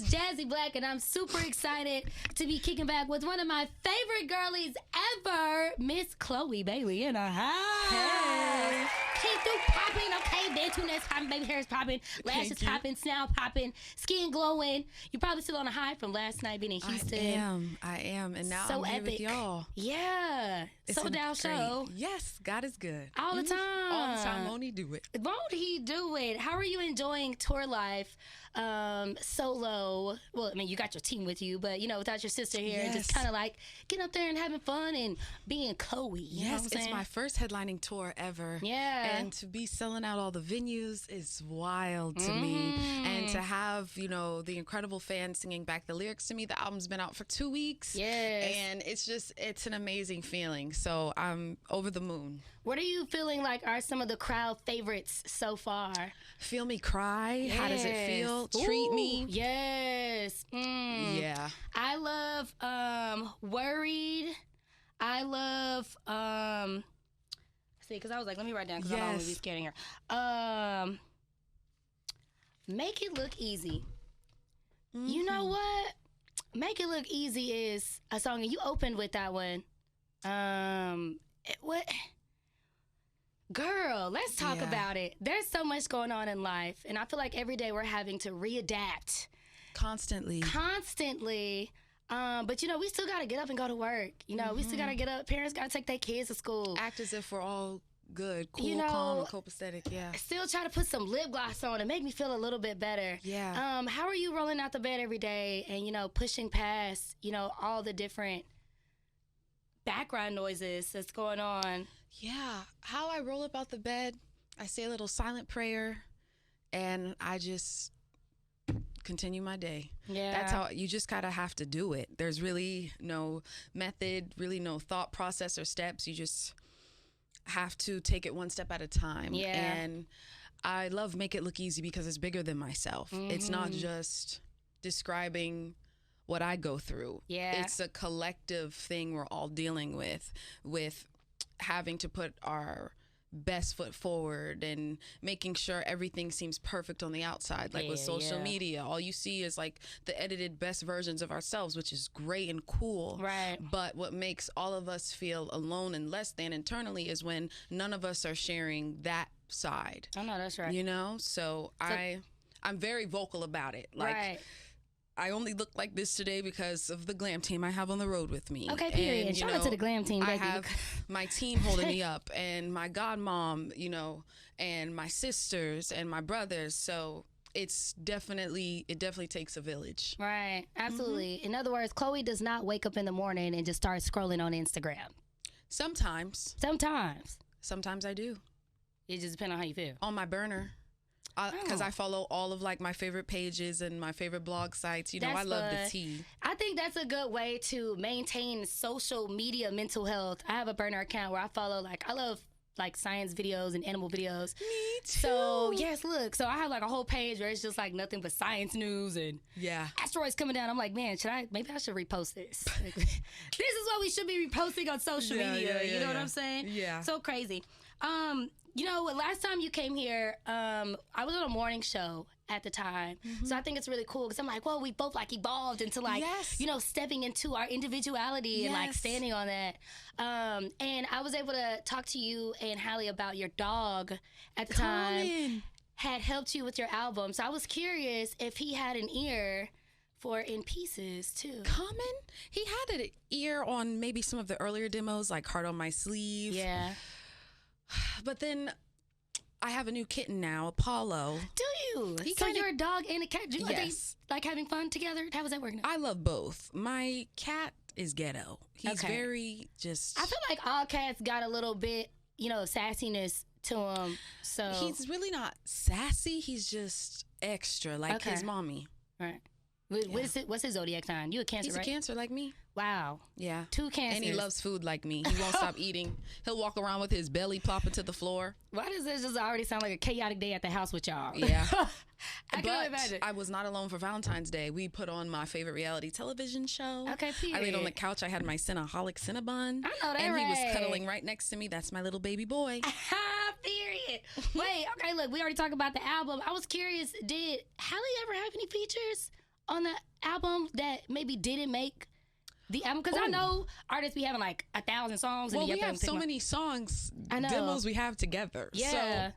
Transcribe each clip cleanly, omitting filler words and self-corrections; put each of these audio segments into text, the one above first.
is Jazzi Black, and I'm super excited to be kicking back with one of my favorite girlies ever, Miss Chloe Bailey in a house. Hey. Came through popping, okay, Bentonet's popping, baby hair's popping, lashes popping, snout popping, skin glowing. You're probably still on a high from last night being in Houston. I am, and now So I'm here epic. with y'all. Yeah. It's Sold out great. show. Yes, God is good. All the time. All the time, won't he do it? Won't he do it? How are you enjoying tour life solo? Well, I mean, you got your team with you, but, you know, without your sister here, and just kind of like getting up there and having fun and being Chloe. You know what I'm Yes, saying? it's my first headlining tour ever. Yeah. And to be selling out all the venues is wild to me. And to have, you know, the incredible fans singing back the lyrics to me. The album's been out for 2 weeks. Yes. And it's an amazing feeling. So I'm over the moon. What are you feeling like are some of the crowd favorites so far? Feel Me Cry. How does it feel? Yes. Treat Ooh, Me. Yes. Yeah. I love Worried. I love see, because I was like, let me write down because I don't want to be scared in here. Make It Look Easy. You know what? Make It Look Easy is a song, and you opened with that one. What? Girl, let's talk about it. There's so much going on in life, and I feel like every day we're having to readapt. Constantly. But, you know, we still got to get up and go to work. You know, we still got to get up. Parents got to take their kids to school. Act as if we're all good, cool, You know, calm, and copacetic. Yeah. Still try to put some lip gloss on and make me feel a little bit better. Yeah. How are you rolling out the bed every day and, you know, pushing past, you know, all the different background noises that's going on? Yeah. How I roll up out the bed, I say a little silent prayer, and I just continue my day. Yeah. That's how you just gotta have to do it. There's really no method, really no thought process or steps. You just have to take it one step at a time. Yeah. And I love Make It Look Easy because it's bigger than myself. It's not just describing what I go through. Yeah. It's a collective thing we're all dealing with having to put our best foot forward and making sure everything seems perfect on the outside. Like with social media, all you see is like the edited best versions of ourselves, which is great and cool. Right. But what makes all of us feel alone and less than internally is when none of us are sharing that side. Oh, no, that's right. You know? So I'm very vocal about it. Like, right. I only look like this today because of the glam team I have on the road with me. Okay, period. And, Shout out to the glam team, I baby. have my team holding me up, and my godmom, you know, and my sisters and my brothers. So it definitely takes a village. Right, absolutely. In other words, Chloe does not wake up in the morning and just start scrolling on Instagram. Sometimes I do. It just depends on how you feel. On my burner. Because I follow all of like my favorite pages and my favorite blog sites. You know, I love the tea. I think that's a good way to maintain social media mental health. I have a burner account where I follow I love like science videos and animal videos. Me too. So yes, look. So I have like a whole page where it's just like nothing but science news and asteroids coming down. I'm like, man, maybe I should repost this. This is what we should be reposting on social media. You know what I'm saying? Yeah. So crazy. You know, last time you came here, I was on a morning show at the time. So I think it's really cool because I'm like, well, we both like evolved into like, you know, stepping into our individuality and like standing on that. And I was able to talk to you and Hallie about your dog at the time had helped you with your album. So I was curious if he had an ear for In Pieces too. Common? He had an ear on maybe some of the earlier demos like Heart on My Sleeve. Yeah. But then I have a new kitten now, Pollo. Do you? So you're a dog and a cat? Are they like having fun together? How was that working out? I love both. My cat is ghetto. He's very just... I feel like all cats got a little bit, you know, sassiness to him. So he's really not sassy. He's just extra, like his mommy. Right. What's his zodiac sign? You a Cancer, He's right? a Cancer like me. Wow. Yeah. 2 Cancers. And he loves food like me. He won't stop eating. He'll walk around with his belly plopping to the floor. Why does this just already sound like a chaotic day at the house with y'all? Yeah. I can imagine. I was not alone for Valentine's Day. We put on my favorite reality television show. Okay, period. I laid on the couch. I had my Cinnaholic Cinnabon. I know that, and he was cuddling right next to me. That's my little baby boy. Period. Wait, okay, look, we already talked about the album. I was curious, did Hallie ever have any features on the album that maybe didn't make the album? Because I know artists be having like 1,000 songs. Well, we have so many songs, demos we have together. Yeah. So,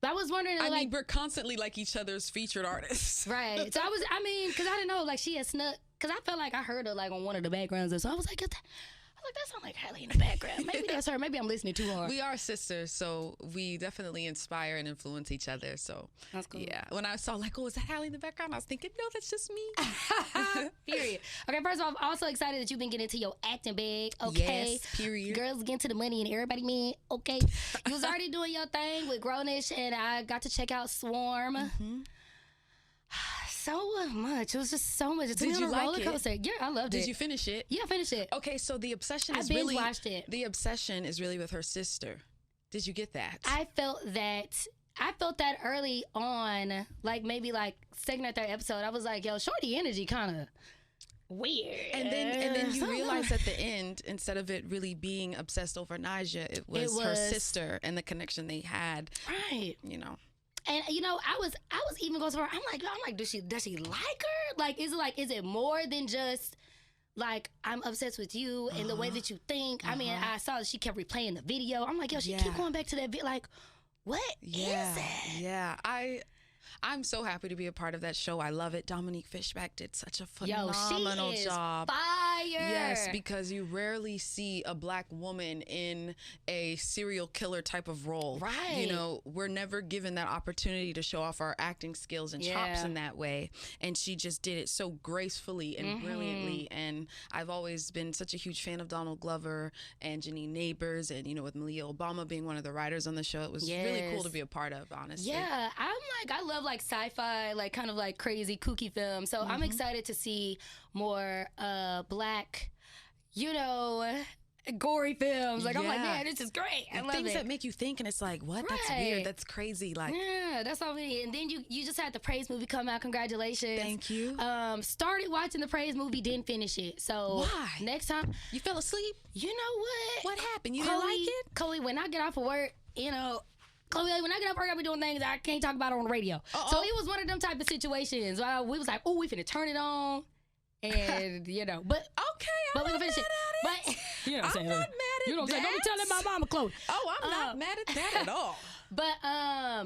but I was wondering, I mean, we're constantly like each other's featured artists. Right. So because I didn't know, like, she had snuck, because I felt like I heard her like on one of the backgrounds. So I was like, that sounds like Hallie in the background. Maybe that's her. Maybe I'm listening too hard. We are sisters, so we definitely inspire and influence each other. So that's cool. Yeah. When I saw like, oh, is that Hallie in the background? I was thinking, no, that's just me. Period. Okay, first of all, I'm also excited that you've been getting into your acting bag. Okay. Yes, period. Girls getting to the money and everybody mean, okay. You was already doing your thing with Grownish, and I got to check out Swarm. Mm-hmm. So much. It was just so much. It's a roller coaster. Yeah, I loved it. Did you finish it? Yeah, I finished it. Okay, so the obsession is really watched it. The obsession is really with her sister. Did you get that? I felt that early on, like maybe like second or third episode. I was like, yo, shorty energy kind of weird. And then you realize at the end, instead of it really being obsessed over Naija, it was her sister and the connection they had. Right. You know. And I was even going so far. I'm like, does she like her? Like, is it more than just like I'm obsessed with you and the way that you think? I mean, I saw that she kept replaying the video. I'm like, yo, she keep going back to that video. Like, what is that? Yeah, I'm so happy to be a part of that show. I love it. Dominique Fishback did such a phenomenal job. Fire. Yes, because you rarely see a black woman in a serial killer type of role. Right. You know, we're never given that opportunity to show off our acting skills and chops in that way. And she just did it so gracefully and brilliantly. And I've always been such a huge fan of Donald Glover and Janine Neighbors, and, you know, with Malia Obama being one of the writers on the show, it was really cool to be a part of, honestly. Yeah, I love like sci-fi, like kind of like crazy kooky films. So I'm excited to see more black, you know, gory films. Like I'm like, man, this is great. I love things it. that make you think, and it's like, what? That's weird. That's crazy. Like, yeah, that's all we need. And then you just had the Praise movie come out. Congratulations. Thank you. Started watching the Praise movie, didn't finish it. So why? Next time, you fell asleep. You know what? What happened? You didn't like it? Chloe, when I get off of work, you know. Chloe, when I get up, I be doing things I can't talk about on the radio. So it was one of them type of situations. We was like, oh, we finna turn it on, and you know, but I'm we can finish it. But you know, what I'm saying, not mad at you know, what I'm saying, don't be telling my mama, Chloe. Oh, I'm not mad at that at all. But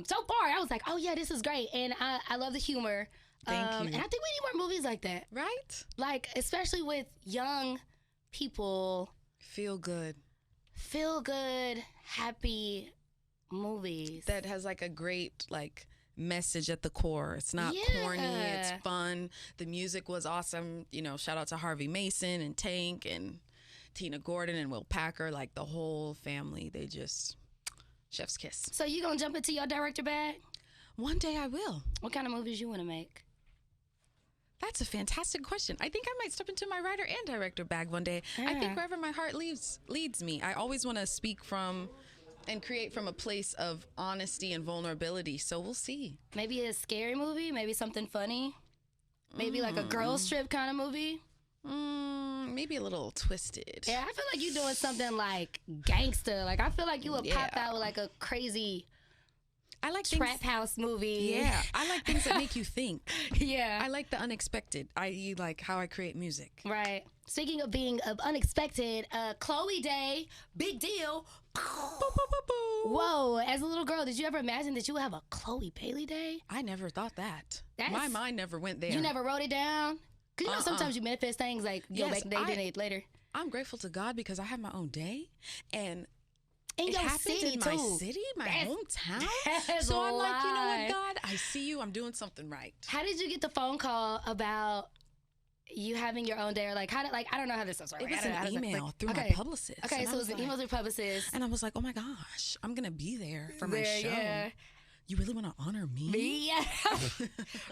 so far, I was like, oh yeah, this is great, and I love the humor. Thank you. And I think we need more movies like that, right? Like especially with young people. Feel good, happy movies that has like a great like message at the core. It's not corny, it's fun. The music was awesome. You know, shout out to Harvey Mason and Tank and Tina Gordon and Will Packer, like the whole family. They just chef's kiss. So you gonna jump into your director bag? One day I will. What kind of movies you want to make? That's a fantastic question. I think I might step into my writer and director bag one day. I think wherever my heart leads me. I always want to speak from and create from a place of honesty and vulnerability. So we'll see. Maybe a scary movie, maybe something funny, maybe like a girls trip kind of movie. Maybe a little twisted. Yeah, I feel like you're doing something like gangster. Like I feel like you would pop out with like a crazy trap house movie. Yeah, I like things that make you think. Yeah, I like the unexpected. I like how I create music. Right. Speaking of being unexpected, Chloe Day, big deal. Whoa! As a little girl, did you ever imagine that you would have a Chloe Bailey Day? I never thought that. My mind never went there. You never wrote it down? Because you know sometimes you manifest things like go back in the day later. I'm grateful to God because I have my own day, and in it your happens city in my city, my hometown. So I'm like, you know what, God, I see you. I'm doing something right. How did you get the phone call about you having your own day, or like how did I don't know how this stuff works. It was an email through my publicist. Okay, so it was an email through publicist, and I was like, oh my gosh, I'm gonna be there for my show. Yeah. You really want to honor me? Yeah.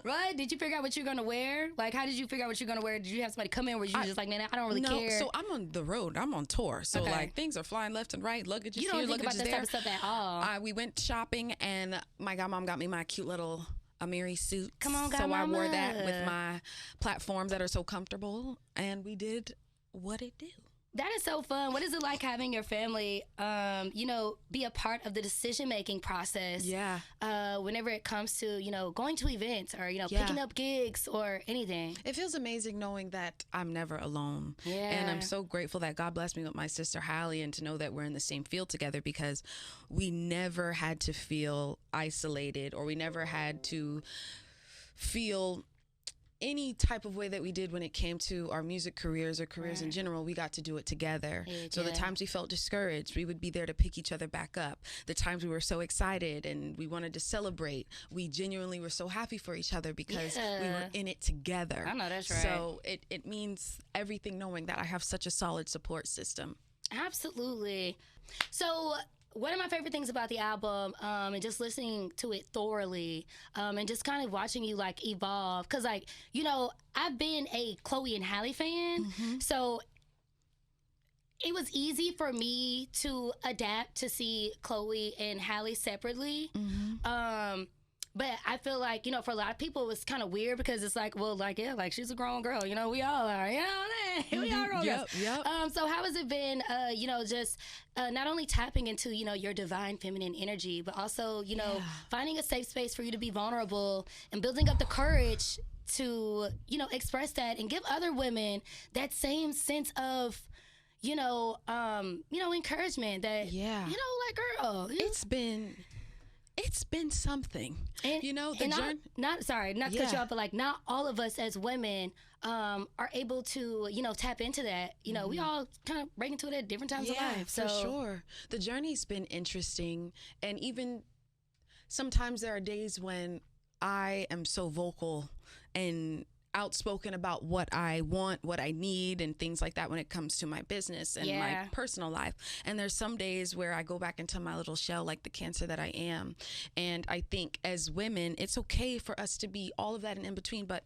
Right? Did you figure out what you're gonna wear? Like, how did you figure out what you're gonna wear? Did you have somebody come in where you just like, man, I don't really care? So I'm on the road. I'm on tour. So like things are flying left and right. Luggage is here, luggage is there. You don't think about that type of stuff at all. We went shopping, and my godmom got me my cute little Amiri suit. Come on, so I wore that with my platforms that are so comfortable, and we did what it do. That is so fun. What is it like having your family, be a part of the decision-making process? Yeah. Whenever it comes to, going to events or, picking up gigs or anything. It feels amazing knowing that I'm never alone. Yeah. And I'm so grateful that God blessed me with my sister Hallie, and to know that we're in the same field together, because we never had to feel isolated, or we never had to feel any type of way that we did when it came to our music careers or careers in general. We got to do it together. So the times we felt discouraged, we would be there to pick each other back up. The times we were so excited and we wanted to celebrate, we genuinely were so happy for each other because we were in it together. I know that's right. So it means everything knowing that I have such a solid support system. Absolutely. So one of my favorite things about the album, and just listening to it thoroughly, and just kind of watching you like evolve, because I've been a Chloe and Halle fan, so it was easy for me to adapt to see Chloe and Halle separately. But I feel like, for a lot of people, it was kind of weird, because it's like, well, like, yeah, like, she's a grown girl, we all are, we all grown girls. So how has it been, just not only tapping into, your divine feminine energy, but also, finding a safe space for you to be vulnerable and building up the courage to, express that and give other women that same sense of, encouragement that, like, girl. It's been something, and, not to cut you off, but like, not all of us as women are able to, tap into that. We all kind of break into it at different times of life. So for sure, the journey's been interesting, and even sometimes there are days when I am so vocal and outspoken about what I want, what I need, and things like that when it comes to my business and my personal life. And there's some days where I go back into my little shell, like the Cancer that I am. And I think as women, it's okay for us to be all of that and in between, but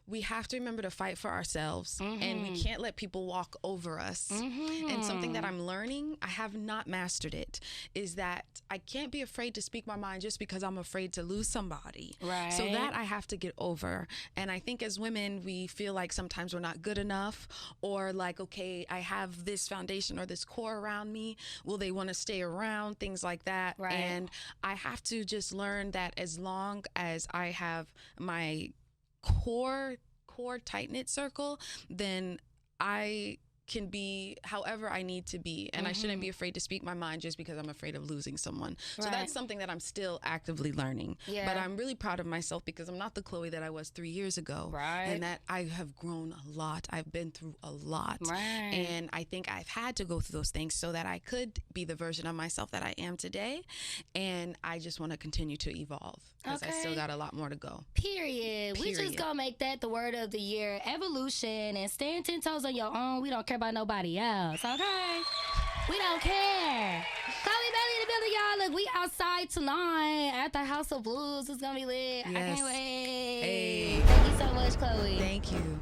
we have to remember to fight for ourselves, and we can't let people walk over us. And something that I'm learning, I have not mastered it, is that I can't be afraid to speak my mind just because I'm afraid to lose somebody. Right. So that I have to get over. And I think as women, we feel like sometimes we're not good enough, or like, okay, I have this foundation or this core around me. Will they want to stay around? Things like that. Right. And I have to just learn that as long as I have my core tight-knit circle, then I can be however I need to be, and I shouldn't be afraid to speak my mind just because I'm afraid of losing someone. So that's something that I'm still actively learning. But I'm really proud of myself, because I'm not the Chloe that I was 3 years ago. And that I have grown a lot. I've been through a lot. And I think I've had to go through those things so that I could be the version of myself that I am today. And I just want to continue to evolve, because I still got a lot more to go. Period. We just gonna make that the word of the year: evolution, and stand 10 toes on your own. We don't care about nobody else, okay? We don't care. Chloe Bailey in the building, y'all. Look, we outside tonight at the House of Blues. It's gonna be lit. I can't wait. Hey. Thank you so much, Chloe. Thank you.